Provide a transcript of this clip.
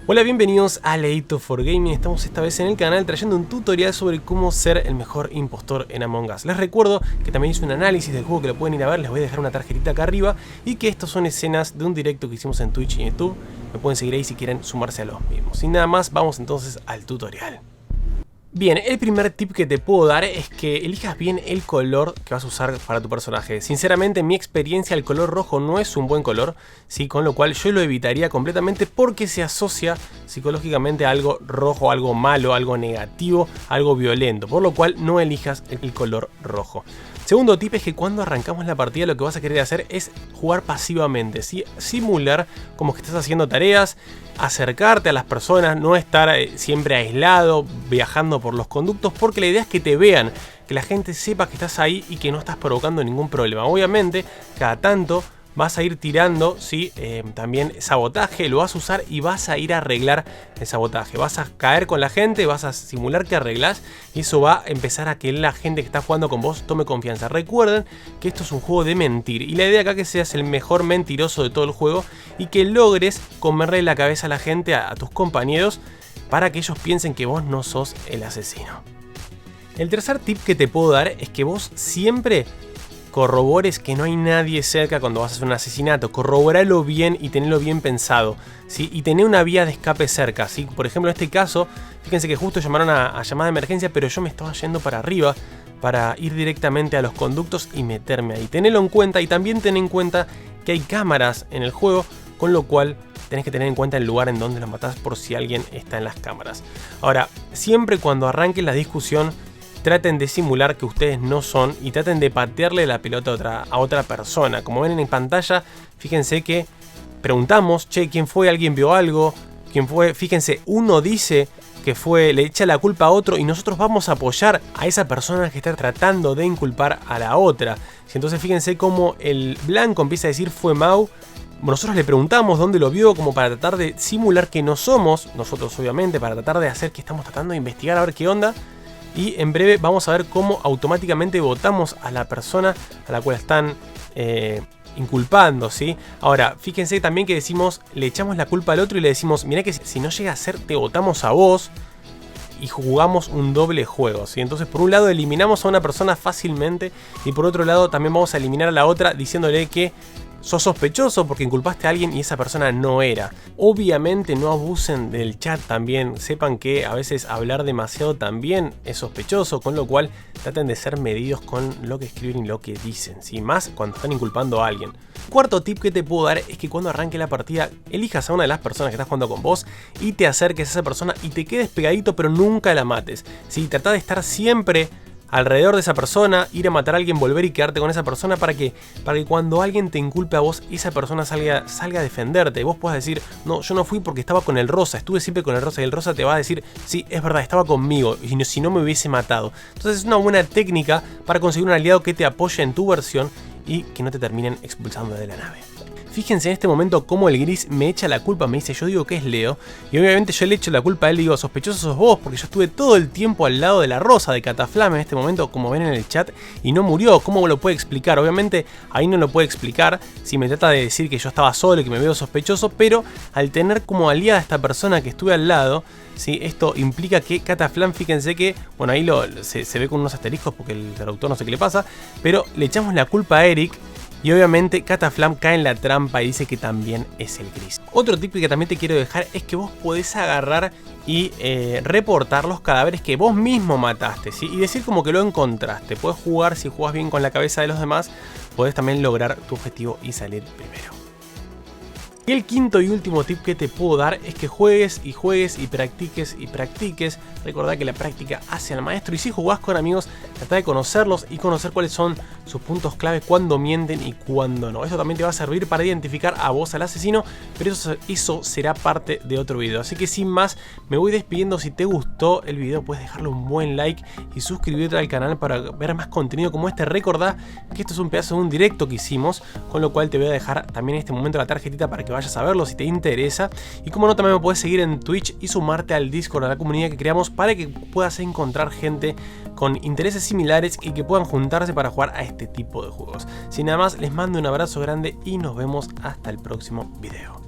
Hola, bienvenidos a Leito for Gaming. Estamos esta vez en el canal trayendo un tutorial sobre cómo ser el mejor impostor en Among Us. Les recuerdo que también hice un análisis del juego que lo pueden ir a ver, les voy a dejar una tarjetita acá arriba. Y que estos son escenas de un directo que hicimos en Twitch y en YouTube. Me pueden seguir ahí si quieren sumarse a los mismos. Sin nada más, vamos entonces al tutorial. Bien, el primer tip que te puedo dar es que elijas bien el color que vas a usar para tu personaje. Sinceramente, en mi experiencia, el color rojo no es un buen color, ¿sí? Con lo cual yo lo evitaría completamente porque se asocia psicológicamente a algo rojo, algo malo, algo negativo, algo violento. Por lo cual no elijas el color rojo. Segundo tip es que cuando arrancamos la partida lo que vas a querer hacer es jugar pasivamente, ¿sí? Simular como que estás haciendo tareas, acercarte a las personas, no estar siempre aislado, viajando por los conductos, porque la idea es que te vean, que la gente sepa que estás ahí y que no estás provocando ningún problema. Obviamente, cada tanto vas a ir tirando, ¿sí? También sabotaje, lo vas a usar y vas a ir a arreglar el sabotaje. Vas a caer con la gente, vas a simular que arreglas y eso va a empezar a que la gente que está jugando con vos tome confianza. Recuerden que esto es un juego de mentir y la idea acá es que seas el mejor mentiroso de todo el juego y que logres comerle la cabeza a la gente, a tus compañeros, para que ellos piensen que vos no sos el asesino. El tercer tip que te puedo dar es que vos siempre corrobores que no hay nadie cerca cuando vas a hacer un asesinato. Corroboralo bien y tenelo bien pensado, ¿sí? Y tener una vía de escape cerca, ¿sí? Por ejemplo, en este caso, fíjense que justo llamaron a llamada de emergencia, pero yo me estaba yendo para arriba para ir directamente a los conductos y meterme ahí. Tenelo en cuenta y también ten en cuenta que hay cámaras en el juego, con lo cual tenés que tener en cuenta el lugar en donde los matás por si alguien está en las cámaras. Ahora, siempre cuando arranque la discusión, traten de simular que ustedes no son y traten de patearle la pelota a otra persona. Como ven en pantalla, fíjense que preguntamos, che, ¿quién fue? ¿Alguien vio algo? ¿Quién fue? Fíjense, uno dice que fue, le echa la culpa a otro y nosotros vamos a apoyar a esa persona que está tratando de inculpar a la otra. Entonces fíjense cómo el blanco empieza a decir fue Mau. Nosotros le preguntamos dónde lo vio, como para tratar de simular que no somos nosotros, obviamente, para tratar de hacer que estamos tratando de investigar a ver qué onda. Y en breve vamos a ver cómo automáticamente votamos a la persona a la cual están inculpando, ¿sí? Ahora, fíjense también que decimos, le echamos la culpa al otro y le decimos, mirá que si no llega a ser, te votamos a vos. Y jugamos un doble juego, ¿sí? Entonces, por un lado eliminamos a una persona fácilmente y por otro lado también vamos a eliminar a la otra diciéndole que sos sospechoso porque inculpaste a alguien y esa persona no era. Obviamente no abusen del chat también. Sepan que a veces hablar demasiado también es sospechoso, con lo cual traten de ser medidos con lo que escriben y lo que dicen, ¿sí? Más cuando están inculpando a alguien. Cuarto tip que te puedo dar es que cuando arranque la partida elijas a una de las personas que estás jugando con vos y te acerques a esa persona y te quedes pegadito, pero nunca la mates, ¿sí? Trata de estar siempre alrededor de esa persona, ir a matar a alguien, volver y quedarte con esa persona para que cuando alguien te inculpe a vos, esa persona salga a defenderte. Y vos puedas decir, no, yo no fui porque estaba con el rosa, estuve siempre con el rosa. Y el rosa te va a decir, sí, es verdad, estaba conmigo y si no me hubiese matado. Entonces es una buena técnica para conseguir un aliado que te apoye en tu versión y que no te terminen expulsando de la nave. Fíjense en este momento cómo el gris me echa la culpa, me dice, yo digo que es Leo. Y obviamente yo le echo la culpa a él, digo, sospechoso sos vos, porque yo estuve todo el tiempo al lado de la rosa de Cataflame en este momento, como ven en el chat, y no murió. ¿Cómo lo puede explicar? Obviamente ahí no lo puede explicar si me trata de decir que yo estaba solo y que me veo sospechoso, pero al tener como aliada a esta persona que estuve al lado, ¿sí? Esto implica que Cataflame, fíjense que, bueno, ahí se ve con unos asteriscos porque el traductor no sé qué le pasa, pero le echamos la culpa a Eric. Y obviamente Cataflame cae en la trampa y dice que también es el gris. Otro tip que también te quiero dejar es que vos podés agarrar y reportar los cadáveres que vos mismo mataste, ¿sí? Y decir como que lo encontraste. Podés jugar, si jugás bien con la cabeza de los demás, podés también lograr tu objetivo y salir primero. Y el quinto y último tip que te puedo dar es que juegues y practiques y practiques. Recordá que la práctica hace al maestro y si jugás con amigos, trata de conocerlos y conocer cuáles son sus puntos clave, cuándo mienten y cuándo no. Eso también te va a servir para identificar a vos al asesino, pero eso será parte de otro video. Así que sin más, me voy despidiendo. Si te gustó el video, puedes dejarle un buen like y suscribirte al canal para ver más contenido como este. Recordá que esto es un pedazo de un directo que hicimos, con lo cual te voy a dejar también en este momento la tarjetita para que vayas a verlo si te interesa. Y como no, también me puedes seguir en Twitch y sumarte al Discord, a la comunidad que creamos para que puedas encontrar gente con intereses similares y que puedan juntarse para jugar a este tipo de juegos. Sin nada más, les mando un abrazo grande y nos vemos hasta el próximo video.